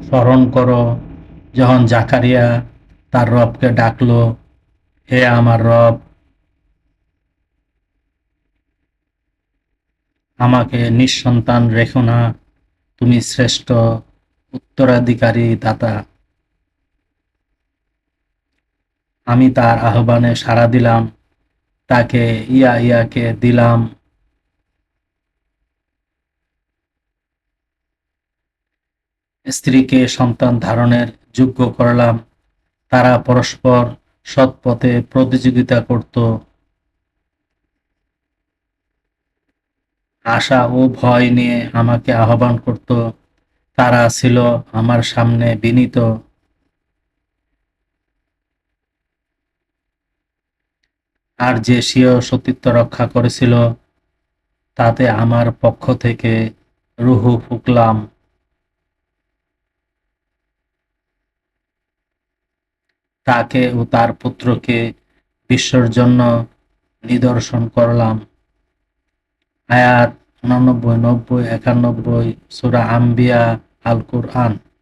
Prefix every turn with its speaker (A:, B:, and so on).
A: স্মরণ করো যখন জাকারিয়া তার রবকে ডাকলো, হে আমার রব, আমাকে নিঃসন্তান রেখো না, তুমি শ্রেষ্ঠ উত্তরাধিকারী দাতা। আমি তার আহ্বানে সাড়া দিলাম, তাকে ইয়াকে দিলাম, স্ত্রীকে সন্তান ধারণের যোগ্য করলাম। তারা পরস্পর সৎ পথে প্রতিযোগিতা করত, আশা ও ভয় নিয়ে আমাকে আহ্বান করত। তারা ছিল আমার সামনে বিনীত, আর যে স্বীয় সতীত্ব রক্ষা করেছিল, তাতে আমার পক্ষ থেকে রুহু ফুঁকলাম। তাকে ও তার পুত্রকে বিশ্বর জন্য নিদর্শন করলাম। আয়াত 89, 90, 91, সূরা আম্বিয়া, আল কুরআন।